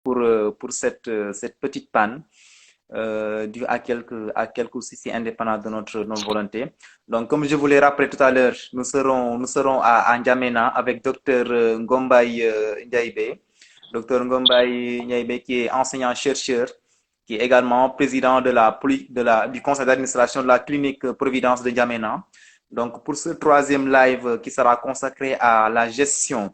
pour cette petite panne due à quelques soucis indépendants de notre volonté. Donc, comme je vous l'ai rappelé tout à l'heure, nous serons à N'Djamena avec Dr Ngombaye Ndiaye. Dr Ngombaye Ndiaye qui est enseignant-chercheur, qui est également président du conseil d'administration de la clinique Providence de N'Djamena. Donc, pour ce troisième live qui sera consacré à la gestion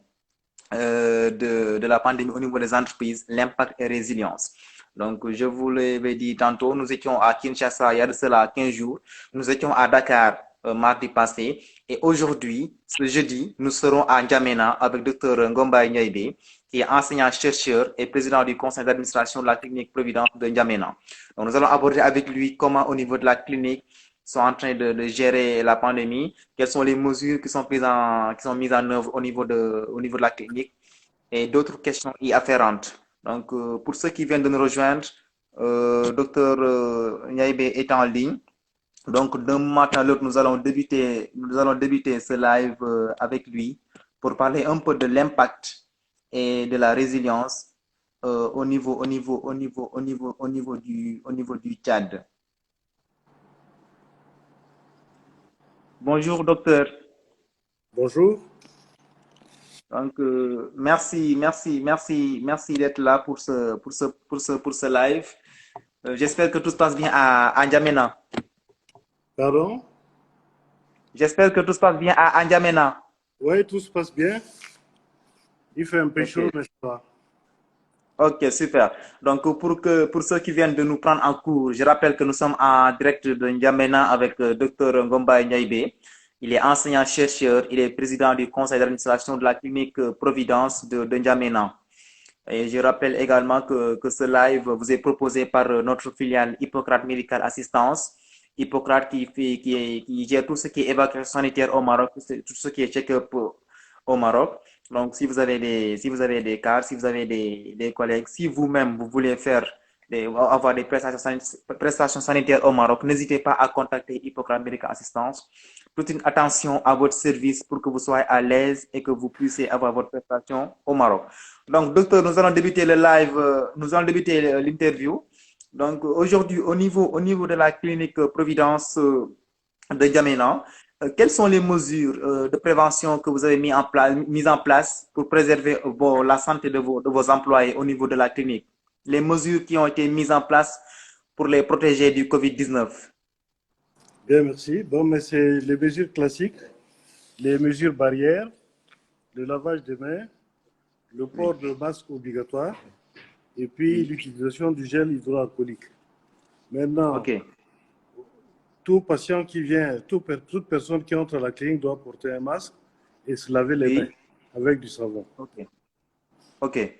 de la pandémie au niveau des entreprises, l'impact et résilience. Donc, je vous l'avais dit tantôt, nous étions à Kinshasa il y a de cela 15 jours. Nous étions à Dakar mardi passé. Et aujourd'hui, ce jeudi, nous serons à N'Djamena avec Dr Ngombaye Ndiaye, qui est enseignant-chercheur et président du conseil d'administration de la clinique Providence de N'Djamena. Donc, nous allons aborder avec lui comment, au niveau de la clinique, sont en train de gérer la pandémie, quelles sont les mesures qui sont mises en œuvre au niveau de la clinique et d'autres questions y afférentes. Donc, pour ceux qui viennent de nous rejoindre, Dr Ndiaye est en ligne. Donc, d'un matin à l'autre, nous allons débuter ce live avec lui pour parler un peu de l'impact et de la résilience au niveau du Tchad. Bonjour, docteur. Bonjour. Donc, merci d'être là pour ce live. J'espère que tout se passe bien à N'Djamena. Pardon? J'espère que tout se passe bien à N'Djamena. Oui, tout se passe bien. Il fait un peu chaud, mais ça va. Ok, super. Donc, pour ceux qui viennent de nous prendre en cours, je rappelle que nous sommes en direct de N'Djamena avec Dr Ngombaye Ndiaye. Il est enseignant-chercheur, il est président du conseil d'administration de la clinique Providence de N'Djamena. Et je rappelle également que ce live vous est proposé par notre filiale Hippocrate Medical Assistance. Hippocrate qui gère tout ce qui est évacuation sanitaire au Maroc, tout ce qui est check-up au Maroc. Donc, si vous avez des cas, si vous avez des collègues, si vous-même vous voulez avoir des prestations sanitaires au Maroc, n'hésitez pas à contacter Hippocrate Medical Assistance. Toute une attention à votre service pour que vous soyez à l'aise et que vous puissiez avoir votre prestation au Maroc. Donc, docteur, nous allons débuter le live, nous allons débuter l'interview. Donc, aujourd'hui, au niveau de la clinique Providence de N'Djamena, quelles sont les mesures de prévention que vous avez mises en place pour préserver la santé de vos employés au niveau de la clinique? Les mesures qui ont été mises en place pour les protéger du Covid-19. Bien, merci. Bon, mais c'est les mesures classiques, les mesures barrières, le lavage des mains, le port de masque obligatoire et puis l'utilisation du gel hydroalcoolique. Maintenant, tout patient qui vient, toute personne qui entre à la clinique doit porter un masque et se laver les mains avec du savon. Ok,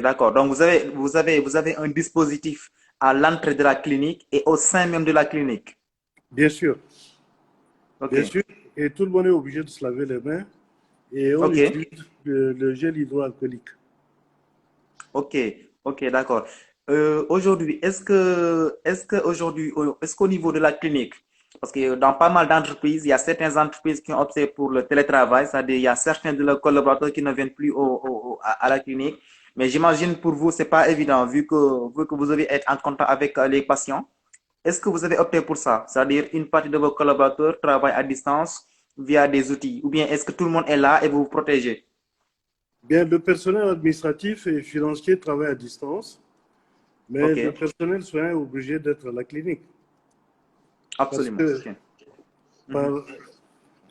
d'accord. Donc, vous avez un dispositif à l'entrée de la clinique et au sein même de la clinique. Bien sûr. Bien sûr. Et tout le monde est obligé de se laver les mains et on utilise le gel hydroalcoolique. Ok, d'accord. Aujourd'hui, est-ce qu'au niveau de la clinique, parce que dans pas mal d'entreprises, il y a certaines entreprises qui ont opté pour le télétravail, c'est-à-dire il y a certains de leurs collaborateurs qui ne viennent plus à la clinique. Mais j'imagine pour vous, c'est pas évident vu que vous devez être en contact avec les patients. Est-ce que vous avez opté pour ça? C'est-à-dire une partie de vos collaborateurs travaillent à distance via des outils, ou bien est-ce que tout le monde est là et vous vous protégez? Bien, le personnel administratif et financier travaille à distance, mais le personnel soignant est obligé d'être à la clinique. Absolument. Parce que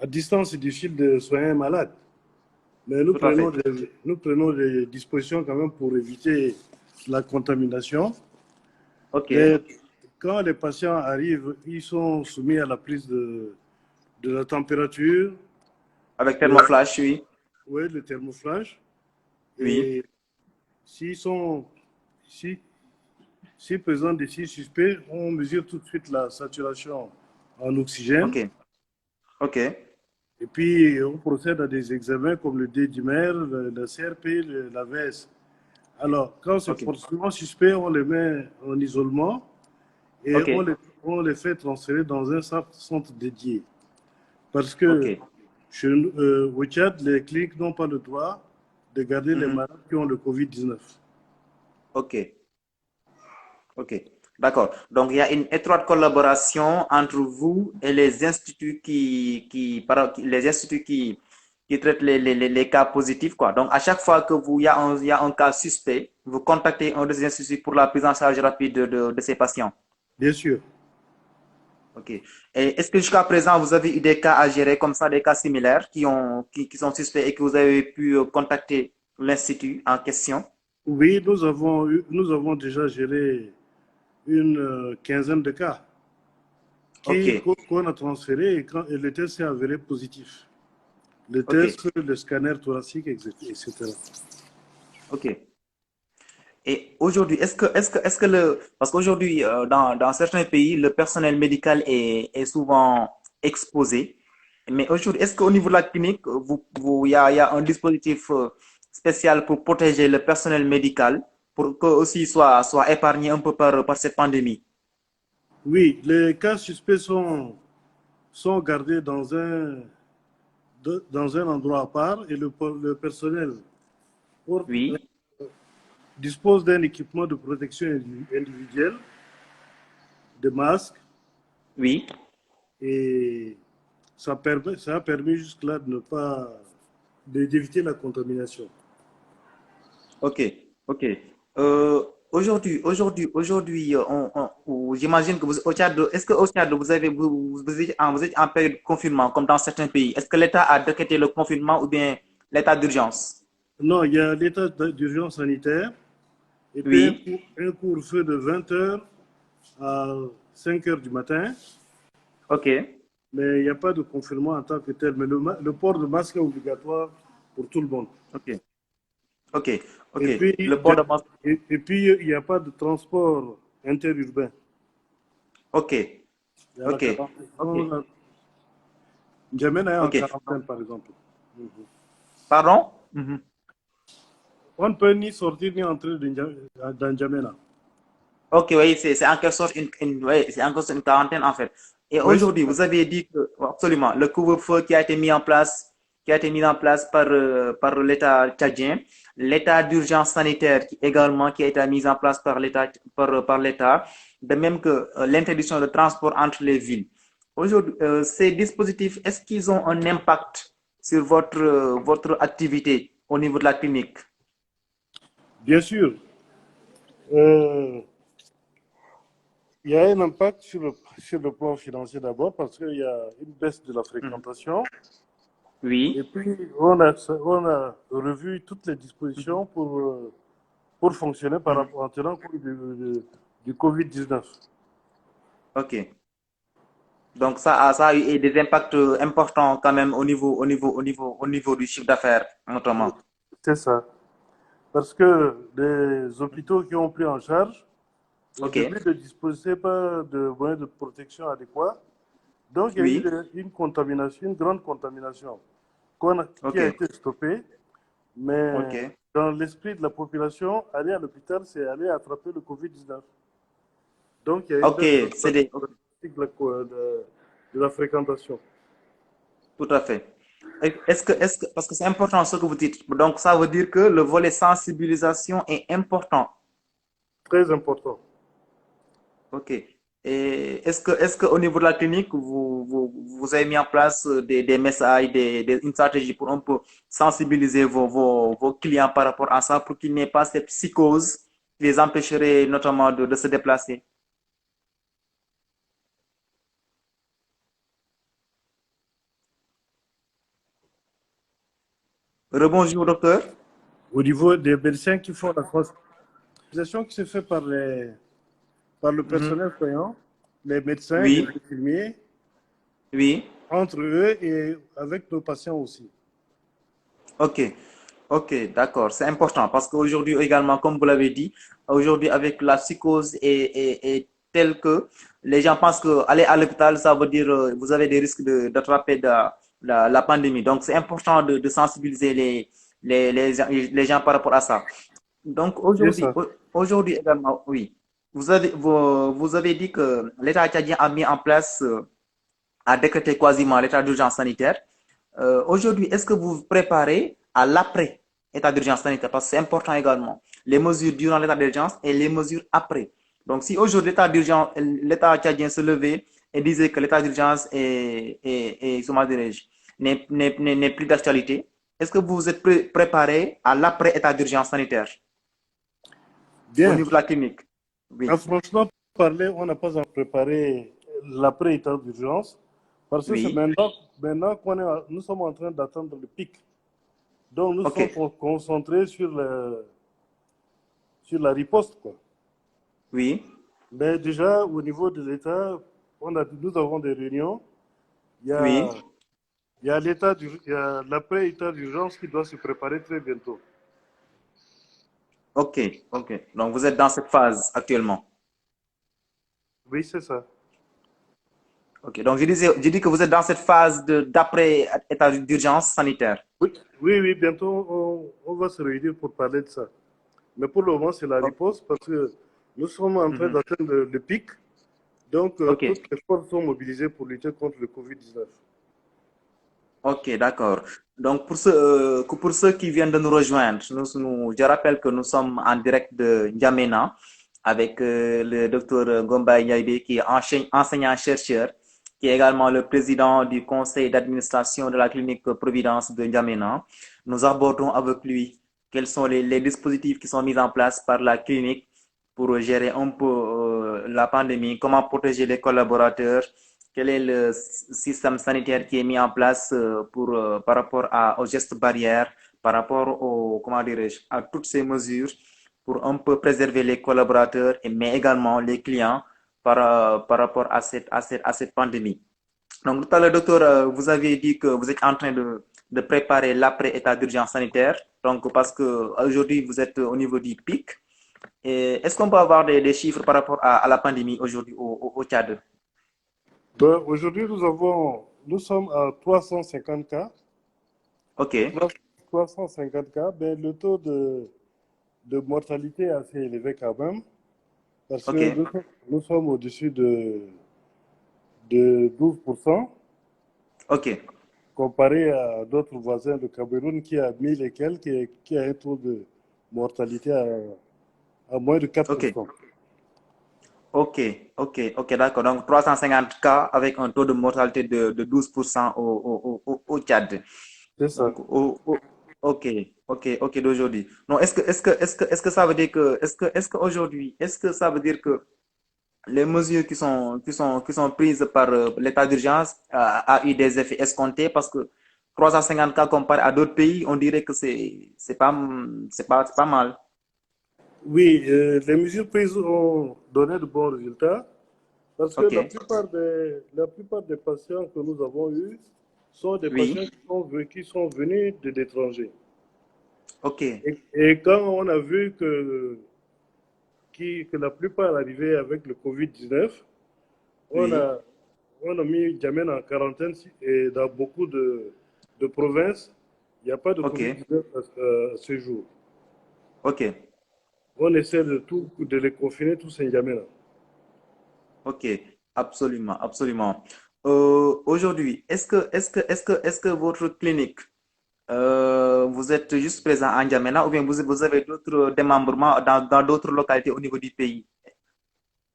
à distance, c'est difficile de soigner un malade. Mais nous prenons des dispositions quand même pour éviter la contamination. Mais quand les patients arrivent, ils sont soumis à la prise de la température. Avec thermoflash, oui. Oui, le thermoflash. Oui. Et s'ils présentent des signes suspects, on mesure tout de suite la saturation en oxygène. Ok. Et puis, on procède à des examens comme le D-dimer, la CRP, l'AVS. Alors, quand c'est forcément suspect, on les met en isolement et on les fait transférer dans un centre dédié. Parce que au Tchad, les cliniques n'ont pas le droit de garder les malades qui ont le Covid-19. Ok, ok, d'accord. Donc, il y a une étroite collaboration entre vous et les instituts les instituts qui traitent les cas positifs, quoi. Donc, à chaque fois que il y a un cas suspect, vous contactez un des instituts pour la prise en charge rapide de ces patients. Bien sûr. Ok. Et est-ce que jusqu'à présent, vous avez eu des cas à gérer comme ça, des cas similaires qui sont suspects et que vous avez pu contacter l'institut en question? Oui, nous avons déjà géré une quinzaine de cas Ok, qu'on a transférés et le test s'est avéré positif. Le ok, test, le scanner thoracique, etc. ok. Et aujourd'hui, parce qu'aujourd'hui, dans certains pays, le personnel médical est souvent exposé. Mais aujourd'hui, est-ce qu'au niveau de la clinique, il y a un dispositif spécial pour protéger le personnel médical pour que aussi soit épargné un peu par cette pandémie? Oui, les cas suspects sont gardés dans un endroit à part et le personnel porte- Oui, dispose d'un équipement de protection individuelle, de masques, oui. et ça a permis jusque-là de ne pas, d'éviter la contamination. Ok, ok. Aujourd'hui, j'imagine que au Tchad, est-ce que au Tchad, vous êtes en période de confinement, comme dans certains pays? Est-ce que l'État a décrété le confinement ou bien l'état d'urgence? Non, il y a l'état d'urgence sanitaire et puis Oui, un couvre-feu de 20 heures à 5 heures du matin, ok, mais il n'y a pas de confinement en tant que tel. Mais le port de masque est obligatoire pour tout le monde. ok, ok, ok. Et puis, Le port de masque, et puis il n'y a pas de transport interurbain. ok, Il y a la ok, ok, quarantaine. N'Djamena est en ok. quarantaine, par exemple. Pardon? Mhm. On ne peut ni sortir ni entrer dans N'Djamena. Ok, oui, c'est en quelque sorte ouais, c'est en quelque sorte une quarantaine en fait. Et Oui, c'est aujourd'hui, ça. vous avez dit que absolument le couvre-feu qui a été mis en place, qui a été mis en place par l'État tchadien, l'état d'urgence sanitaire également qui a été mis en place par l'État, de même que l'interdiction de transport entre les villes. Aujourd'hui, ces dispositifs, est-ce qu'ils ont un impact sur votre activité au niveau de la clinique? Bien sûr, euh, il y a un impact sur le plan financier d'abord parce qu'il y a une baisse de la Mhm. fréquentation. Et Oui. puis, on a revu toutes les Mhm. dispositions pour fonctionner Mhm. en tenant compte du Covid-19. Ok. Donc ça a eu des impacts importants quand même au niveau du chiffre d'affaires, notamment. C'est ça. Parce que les hôpitaux qui ont pris en charge, au Ok, début, ne disposaient pas de moyens de protection adéquats. Donc, il y a eu oui, une contamination, une grande contamination qui ok, a été stoppée. Mais ok, dans l'esprit de la population, aller à l'hôpital, c'est aller attraper le Covid-19. Donc, il y a une ok, baisse c'est des, ok, drastique de la fréquentation. tout à fait. Parce que c'est important ce que vous dites. Donc ça veut dire que le volet sensibilisation est important. Très important. Ok. Et est-ce que au niveau de la clinique, vous avez mis en place des messages, une stratégie pour un peu sensibiliser vos clients par rapport à ça pour qu'il n'y ait pas cette psychose qui les empêcherait notamment de se déplacer? Rebonjour, docteur. Au niveau des médecins qui font la sensibilisation qui se fait par le Mhm. personnel soignant, les médecins, les Oui, infirmiers, oui. entre eux et avec nos patients aussi. Ok, ok, d'accord, c'est important parce qu'aujourd'hui également, comme vous l'avez dit, aujourd'hui avec la psychose est telle que les gens pensent que aller à l'hôpital, ça veut dire vous avez des risques d'attraper la pandémie. Donc c'est important de sensibiliser les gens par rapport à ça. Donc C'est ça. aujourd'hui également, oui, vous avez dit que l'État tchadien a mis en place, a décrété quasiment l'état d'urgence sanitaire. Aujourd'hui, est-ce que vous vous préparez à l'après? état d'urgence sanitaire, parce que c'est important également. Les mesures durant l'état d'urgence et les mesures après. Donc, si aujourd'hui l'état d'urgence, l'état tchadien se levait et disait que l'état d'urgence comment dirais-je, n'est plus d'actualité, est-ce que vous êtes préparé à l'après-état d'urgence sanitaire au Bien. niveau de la clinique? Oui, Franchement, parler, on n'a pas à préparer l'après-état d'urgence parce que c'est oui, maintenant nous sommes en train d'attendre le pic. Donc, nous ok, sommes concentrés sur la riposte, quoi. oui, Mais déjà, au niveau de l'État, nous avons des réunions. Il y a, oui, il y a l'après-état d'urgence qui doit se préparer très bientôt. ok, ok. Donc, vous êtes dans cette phase actuellement. Oui, c'est ça. Ok, donc je dis que vous êtes dans cette phase d'après-état d'urgence sanitaire. Oui, oui, oui, bientôt on va se réunir pour parler de ça. Mais pour le moment, c'est la Ok, riposte parce que nous sommes en train mhm. d'atteindre le pic. Donc, Ok, toutes les forces sont mobilisées pour lutter contre le Covid-19. ok, d'accord. Donc, pour ceux qui viennent de nous rejoindre, je rappelle que nous sommes en direct de N'Djamena avec le docteur Gomba Yaibé, qui est enseignant-chercheur, qui est également le président du conseil d'administration de la clinique Providence de N'Djamena. Nous abordons avec lui quels sont les dispositifs qui sont mis en place par la clinique pour gérer un peu la pandémie, comment protéger les collaborateurs, quel est le système sanitaire qui est mis en place par rapport aux gestes barrières, par rapport comment dirais-je, à toutes ces mesures pour un peu préserver les collaborateurs, mais également les clients par rapport à cette pandémie. Donc, tout à l'heure, docteur, vous avez dit que vous êtes en train de préparer l'après-état d'urgence sanitaire. Donc, parce que aujourd'hui, vous êtes au niveau du pic. Est-ce qu'on peut avoir des chiffres par rapport à la pandémie aujourd'hui au Tchad? Ben, aujourd'hui, nous sommes à 350 cas. Ok, 350 cas, ben, le taux de mortalité est assez élevé quand même, parce ok, que nous sommes au-dessus de 12%, ok, comparé à d'autres voisins de Cameroun qui a 1000 et quelques, et qui a un taux de mortalité à moins de ok, 4%. ok, ok, d'accord. Donc, 350 cas avec un taux de mortalité de 12% au Tchad. C'est ça. Donc, ok, ok, d'aujourd'hui. Non, est-ce que ça veut dire que, est-ce qu'aujourd'hui, est-ce que ça veut dire que les mesures qui sont prises par l'état d'urgence a eu des effets escomptés parce que 350 cas comparé à d'autres pays, on dirait que c'est pas mal. Oui, les mesures prises ont donné de bons résultats, parce que Ok, la plupart des patients que nous avons eus sont des oui, patients qui sont venus de l'étranger. ok, Et quand on a vu que la plupart arrivaient avec le Covid-19, on oui, a, on a mis Djamena en quarantaine et dans beaucoup de provinces, il n'y a pas de ok, Covid-19 à ce jour. ok, On essaie de les confiner tous en Djamena. ok, absolument, absolument. Aujourd'hui, est-ce que votre clinique, vous êtes juste présent à N'Djamena ou bien vous avez d'autres démembrements dans d'autres localités au niveau du pays?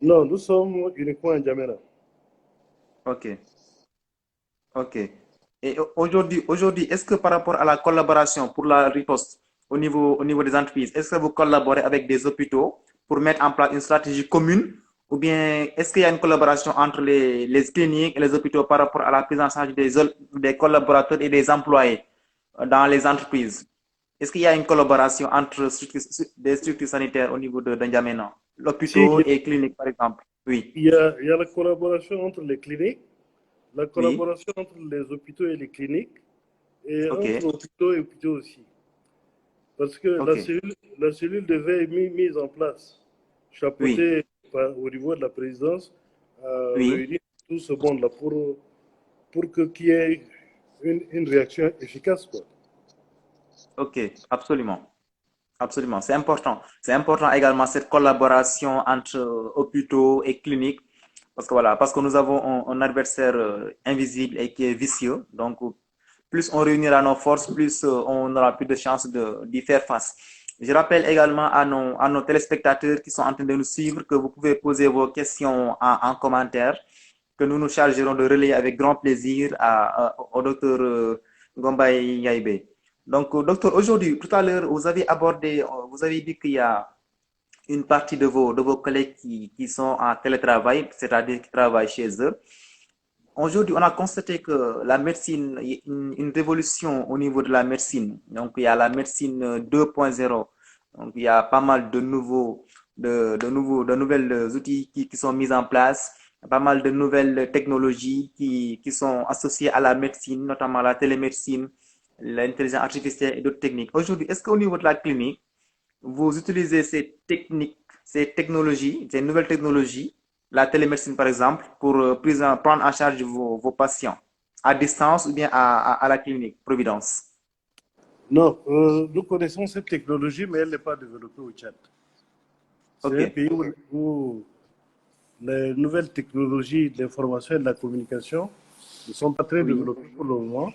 Non, nous sommes uniquement en Djamena. Ok, ok. Et aujourd'hui, est-ce que par rapport à la collaboration pour la riposte au niveau des entreprises, est-ce que vous collaborez avec des hôpitaux pour mettre en place une stratégie commune? Ou bien est-ce qu'il y a une collaboration entre les cliniques et les hôpitaux par rapport à la prise en charge des collaborateurs et des employés dans les entreprises? Est-ce qu'il y a une collaboration entre des structures sanitaires au niveau de N'Djamena, Si, l'hôpital et cliniques par exemple? Oui. il y a la collaboration entre les cliniques, la Oui. collaboration entre les hôpitaux et les cliniques, et Ok. entre hôpitaux et hôpitaux aussi. Parce que Ok. la cellule devait être mise en place, Oui. chapeautée au niveau de la présidence, à Oui. réunir tout ce monde-là pour qu'il y ait une réaction efficace, quoi. Ok. Absolument. Absolument. C'est important. C'est important également cette collaboration entre hôpitaux et cliniques. Parce que voilà, parce que nous avons un adversaire invisible et qui est vicieux. Donc, plus on réunira nos forces, plus on aura plus de chances d'y faire face. Je rappelle également à nos téléspectateurs qui sont en train de nous suivre que vous pouvez poser vos questions en commentaire, que nous nous chargerons de relayer avec grand plaisir au docteur Ngombay Yaïbe. Donc, docteur, aujourd'hui, tout à l'heure, vous avez abordé, vous avez dit qu'il y a une partie de vos collègues qui sont en télétravail, c'est-à-dire qui travaillent chez eux. Aujourd'hui, on a constaté que la médecine, il y a une révolution au niveau de la médecine. Donc, il y a la médecine 2.0. Donc, il y a pas mal de nouvelles outils qui sont mis en place, pas mal de nouvelles technologies qui sont associées à la médecine, notamment la télémédecine, l'intelligence artificielle et d'autres techniques. Aujourd'hui, est-ce qu'au niveau de la clinique, vous utilisez ces techniques, ces technologies, ces nouvelles technologies, la télémédecine par exemple, pour prendre en charge vos patients à distance ou bien à la clinique Providence? Non, nous connaissons cette technologie, mais elle n'est pas développée au Tchad. C'est un Ok, pays où les nouvelles technologies de l'information et de la communication ne sont pas très oui, développées pour le moment.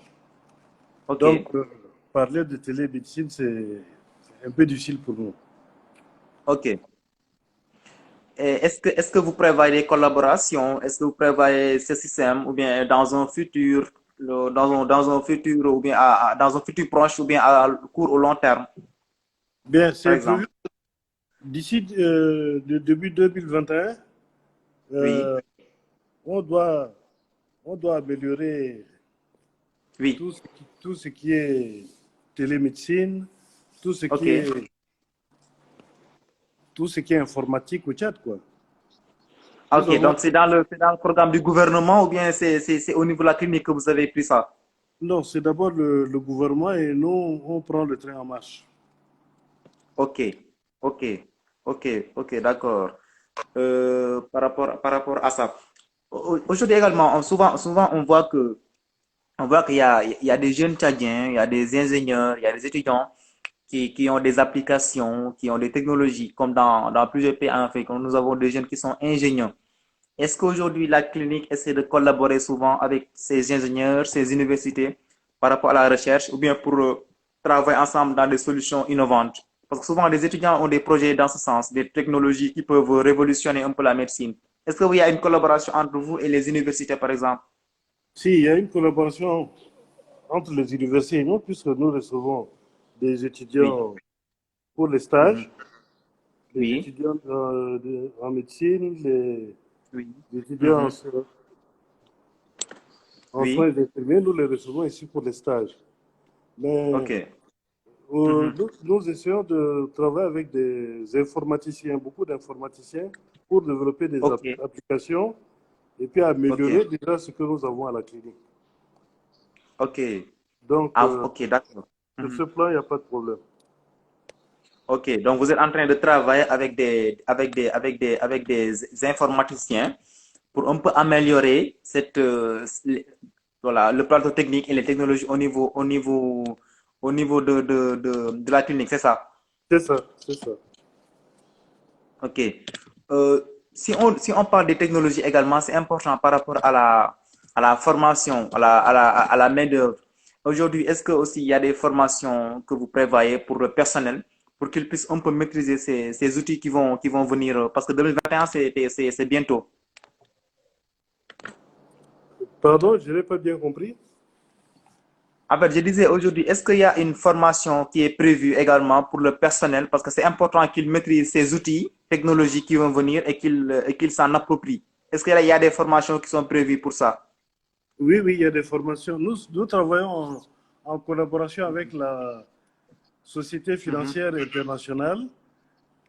ok. Donc, parler de télémédecine, c'est un peu difficile pour nous. Ok. Est-ce que vous prévoyez des collaborations? Est-ce que vous prévoyez ce système ou bien dans un futur, dans un futur ou bien dans un futur proche ou bien à court ou long terme, Bien, par c'est prévu exemple? d'ici début 2021, Oui, euh, on doit, on doit améliorer oui. tout ce qui est télémédecine, tout ce Ok. qui est, tout ce qui est informatique au Tchad, quoi. Nous Ok. avons, Donc c'est dans le programme du gouvernement ou bien c'est au niveau de la clinique que vous avez pris ça? non, c'est d'abord le gouvernement et nous, on prend le train en marche. Ok. Ok. Ok. Ok. D'accord. Par rapport à ça. Aujourd'hui également, souvent on voit il y a des jeunes Tchadiens, il y a des ingénieurs, il y a des étudiants qui ont des applications, qui ont des technologies, comme dans plusieurs pays en Afrique. Nous avons des jeunes qui sont ingénieurs. Est-ce qu'aujourd'hui, la clinique essaie de collaborer souvent avec ces ingénieurs, ces universités par rapport à la recherche ou bien pour travailler ensemble dans des solutions innovantes? Parce que souvent, les étudiants ont des projets dans ce sens, des technologies qui peuvent révolutionner un peu la médecine. Est-ce qu'il y a une collaboration entre vous et les universités, par exemple? Si, il y a une collaboration entre les universités et nous, puisque nous recevons des Oui. étudiants pour les Mhm. stages, les Oui. étudiants en médecine, Oui. les étudiants Mhm. en soins Oui. infirmiers, nous les recevons ici pour les stages. Mais OK. Mhm. nous essayons de travailler avec des informaticiens, beaucoup d'informaticiens, pour développer des OK. applications et puis OK. améliorer déjà ce que nous avons à la clinique. OK. Donc, Ah, OK, d'accord. sur Mhm. ce plan, il n'y a pas de problème. OK. Donc, vous êtes en train de travailler avec des informaticiens pour un peu améliorer voilà, le plateau technique et les technologies au niveau de la clinique, c'est ça? C'est ça, c'est ça. OK. Si on parle des technologies également, c'est important par rapport à la formation, à la main-d'œuvre. Aujourd'hui, est-ce que aussi il y a des formations que vous prévoyez pour le personnel pour qu'ils puissent un peu maîtriser ces outils qui vont venir? Parce que 2021, c'est bientôt. Pardon, je n'ai pas bien compris. En fait, je disais aujourd'hui, est-ce qu'il y a une formation qui est prévue également pour le personnel? Parce que c'est important qu'ils maîtrisent ces outils technologiques qui vont venir et qu'ils s'en approprient. Est-ce qu'il y a des formations qui sont prévues pour ça? Oui, oui, il y a des formations. Nous travaillons en collaboration avec la Société Mhm. financière internationale,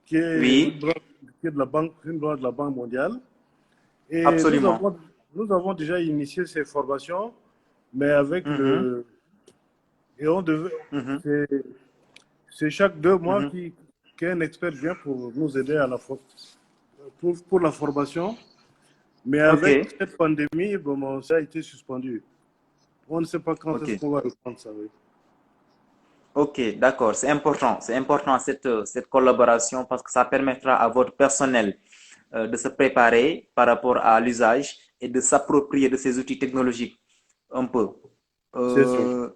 qui est Oui, qui est de la banque, une branche de la Banque mondiale. Et absolument. nous avons déjà initié ces formations, mais avec Mhm, le. Et on devait. mhm, C'est c'est chaque 2 mois mhm. qu'un expert vient pour nous aider à pour la formation. Mais Ok, avec cette pandémie, bon, ça a été suspendu. On ne sait pas quand ok, est-ce qu'on va reprendre ça. Oui. ok, d'accord. C'est important cette collaboration parce que ça permettra à votre personnel de se préparer par rapport à l'usage et de s'approprier de ces outils technologiques un peu. C'est sûr.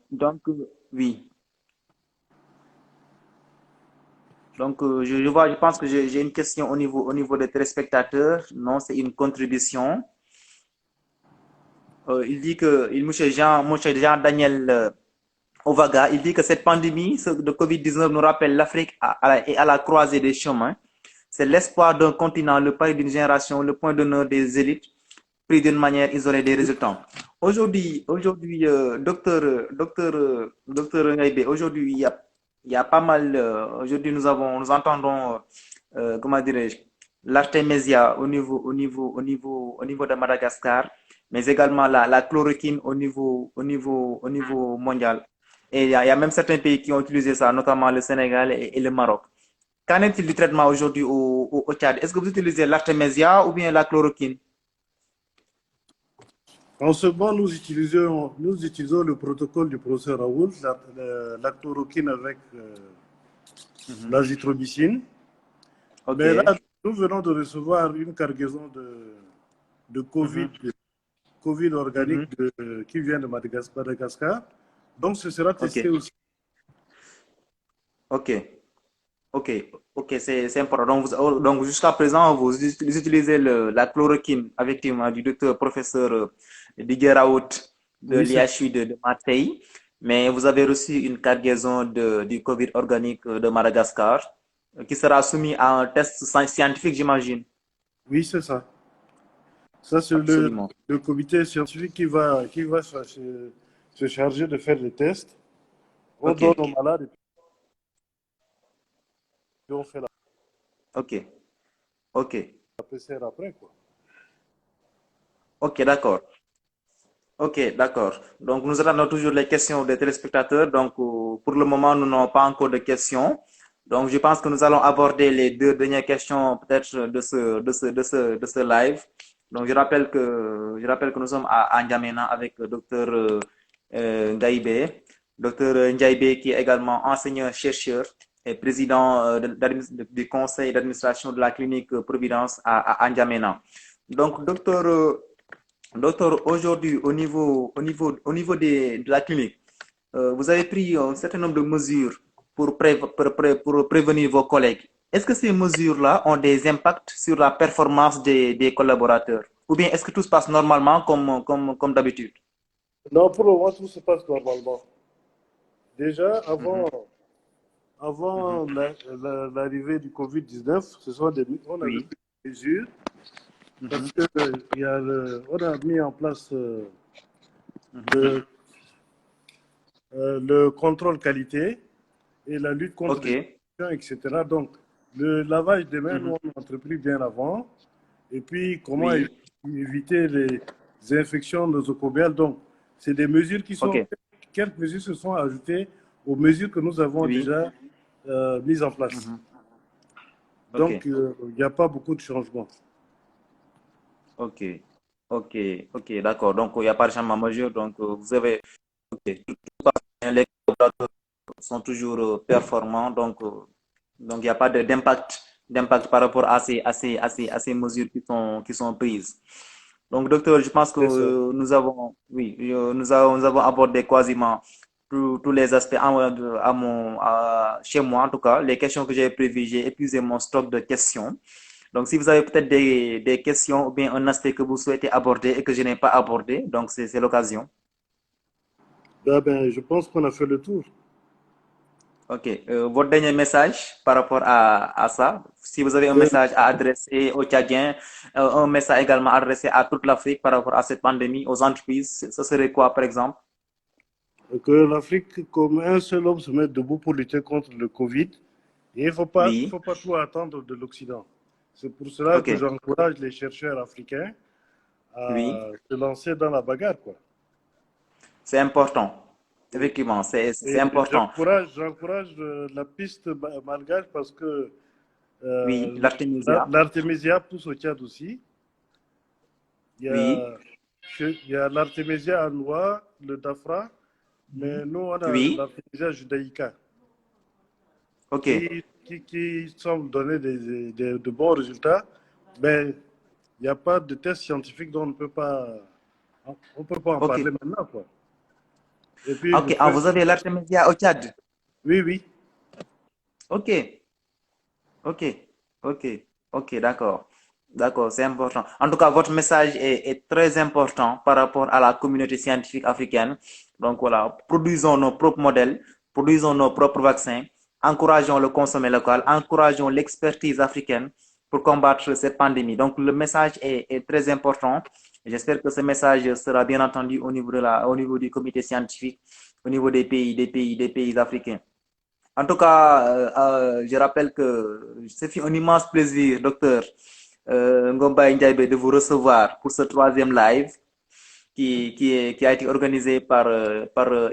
Oui. Donc, je pense que j'ai une question au niveau des téléspectateurs. Non, c'est une contribution. Il dit que, monsieur Jean Daniel Ovaga, il dit que cette pandémie de Covid-19 nous rappelle l'Afrique et à la croisée des chemins. C'est l'espoir d'un continent, le pari d'une génération, le point d'honneur des élites, pris d'une manière isolée des résultats. Aujourd'hui, docteur Ngaïbé, aujourd'hui, il y a pas mal, aujourd'hui, nous entendons, comment dirais-je, l'artémisia au niveau de Madagascar, mais également la chloroquine au niveau mondial. Et il y a même certains pays qui ont utilisé ça, notamment le Sénégal et le Maroc. Qu'en est-il du traitement aujourd'hui au Tchad? Est-ce que vous utilisez l'artémisia ou bien la chloroquine? En ce moment, nous utilisons le protocole du professeur Raoult, la chloroquine avec l'azithromycine. Ok. Mais là, nous venons de recevoir une cargaison de Mhm. COVID organique Mhm. qui vient de Madagascar. Donc, ce sera Ok. testé aussi. Ok. Ok. Ok. C'est important. Donc jusqu'à présent, vous utilisez la chloroquine, effectivement, du docteur professeur Didier Raoult de Oui, c'est l'IHU de Marseille. Mais vous avez reçu une cargaison du COVID organique de Madagascar qui sera soumis à un test scientifique, j'imagine. oui, c'est ça. Ça, c'est Absolument. le comité scientifique qui va se charger de faire les tests. On Ok. donne aux malades et puis on fait la Ok. Ok. PCR après, quoi. Ok, d'accord. Ok, d'accord. Donc, nous attendons toujours les questions des téléspectateurs. Donc, pour le moment, nous n'avons pas encore de questions. Donc, je pense que nous allons aborder les deux dernières questions peut-être de ce live. Donc, je rappelle que nous sommes à N'Djamena avec le docteur Ngaïbé. Docteur Ngaïbé qui est également enseignant-chercheur et président du conseil d'administration de la clinique Providence à N'Djamena. Donc, docteur, aujourd'hui, au niveau de la clinique, vous avez pris un certain nombre de mesures pour prévenir vos collègues. Est-ce que ces mesures-là ont des impacts sur la performance des collaborateurs? Ou bien est-ce que tout se passe normalement comme d'habitude? Non, pour le moment, tout se passe normalement. Déjà, Mhm, mhm. avant l'arrivée du Covid-19, on avait Oui. pris des mesures Mhm, parce que on a mis en place mhm. le, le contrôle qualité et la lutte contre Ok. les infections, etc. Donc, le lavage des mains, nous, Mhm. on a entrepris bien avant. Et puis, comment Oui. éviter les infections nosocomiales. Donc, c'est des mesures Ok. quelques mesures se sont ajoutées aux mesures que nous avons Oui. déjà mises en place. Mhm. Ok. Donc, il n'y a pas beaucoup de changements. Ok. Ok. Ok. D'accord. Donc, il n'y a pas de changement majeur. Donc, vous avez. Ok. Les collaborateurs sont toujours performants, donc il n'y a pas d'impact par rapport à ces mesures qui sont prises. Donc, docteur, je pense que C'est ça. oui, nous avons abordé quasiment tous les aspects chez moi, en tout cas, les questions que j'ai prévues, j'ai épuisé mon stock de questions. Donc, si vous avez peut-être des questions ou bien un aspect que vous souhaitez aborder et que je n'ai pas abordé, donc c'est l'occasion. Ben, je pense qu'on a fait le tour. Ok. Votre dernier message par rapport à ça, si vous avez un Euh, message à adresser aux Tchadiens, un message également adressé à toute l'Afrique par rapport à cette pandémie, aux entreprises, ce serait quoi, par exemple? que l'Afrique, comme un seul homme, se mette debout pour lutter contre le Covid. Et il Oui. faut pas tout attendre de l'Occident. C'est pour cela Ok. que j'encourage les chercheurs africains Oui. à se lancer dans la bagarre, quoi. C'est important. Oui. Effectivement, c'est Et important. j'encourage la piste malgache parce que Oui. L'artémisia. l'artémisia pousse au Tchad aussi. Il y Oui. a, il y a l'artémisia annua, le dafra, Mhm. mais nous, on a Oui. l'artémisia judaïca Ok. qui semble donner de bons résultats. Mais il n'y a pas de test scientifique dont on ne peut pas, on peut pas en Ok. parler maintenant, quoi. Et puis, Ok, ah, vous avez l'Artemisia au Tchad. oui, oui. Ok, ok, ok, ok, d'accord. D'accord, c'est important. En tout cas, votre message est très important par rapport à la communauté scientifique africaine. Donc voilà, produisons nos propres modèles, produisons nos propres vaccins, encourageons le consommer local, encourageons l'expertise africaine pour combattre cette pandémie. Donc le message est très important. J'espère que ce message sera bien entendu au niveau au niveau du comité scientifique, au niveau des pays africains. En tout cas, je rappelle que c'est fait un immense plaisir, docteur Ngomba Ndiaye, de vous recevoir pour ce troisième live qui a été organisé par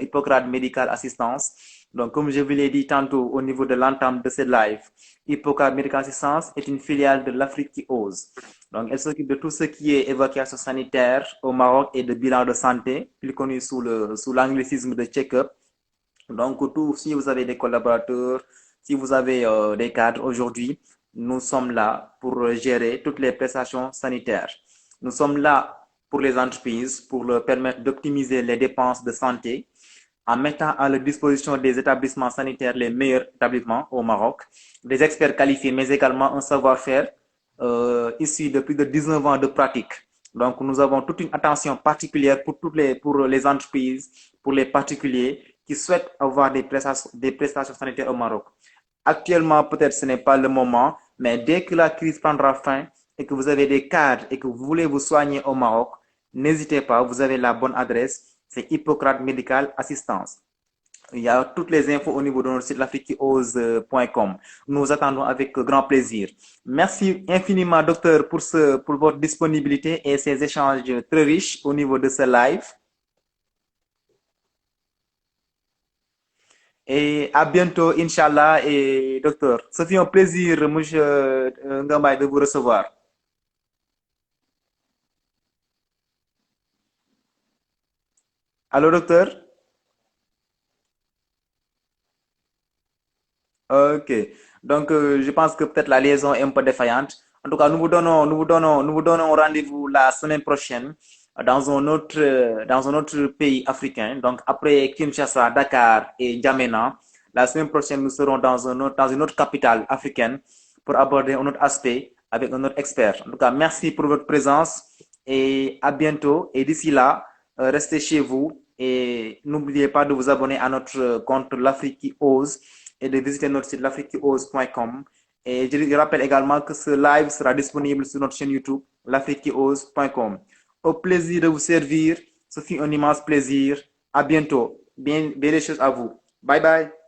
Hippocrate Medical Assistance. Donc, comme je vous l'ai dit tantôt au niveau de l'entame de ce live, Hippocrate Medical Assistance est une filiale de l'Afrique qui ose. Donc, elle s'occupe de tout ce qui est évacuation sanitaire au Maroc et de bilan de santé, plus connu sous l'anglicisme de check-up. Donc, tout, si vous avez des collaborateurs, si vous avez des cadres aujourd'hui, nous sommes là pour gérer toutes les prestations sanitaires. Nous sommes là pour les entreprises, pour leur permettre d'optimiser les dépenses de santé en mettant à la disposition des établissements sanitaires les meilleurs établissements au Maroc, des experts qualifiés, mais également un savoir-faire issu de plus de 19 ans de pratique. Donc, nous avons toute une attention particulière pour les entreprises, pour les particuliers qui souhaitent avoir des prestations sanitaires au Maroc. Actuellement, peut-être ce n'est pas le moment, mais dès que la crise prendra fin et que vous avez des cadres et que vous voulez vous soigner au Maroc, n'hésitez pas, vous avez la bonne adresse, c'est Hippocrate Medical Assistance. Il y a toutes les infos au niveau de notre site l'afriqueose.com. Nous attendons avec grand plaisir. Merci infiniment, docteur, pour votre disponibilité et ces échanges très riches au niveau de ce live. Et à bientôt, Inch'Allah, et docteur. Ce fut un plaisir, monsieur Ngambay, de vous recevoir. Allô, docteur? Ok. Donc, je pense que peut-être la liaison est un peu défaillante. En tout cas, nous vous donnons rendez-vous la semaine prochaine dans un autre pays africain. Donc, après Kinshasa, Dakar et N'Djamena, la semaine prochaine, nous serons dans une autre capitale africaine pour aborder un autre aspect avec un autre expert. En tout cas, merci pour votre présence et à bientôt. Et d'ici là, restez chez vous et n'oubliez pas de vous abonner à notre compte L'Afrique qui ose et de visiter notre site l'afriquequiose.com. Et je rappelle également que ce live sera disponible sur notre chaîne YouTube, l'afriquequiose.com. Au plaisir de vous servir. Ce fut un immense plaisir. À bientôt. Bien les choses à vous. Bye bye.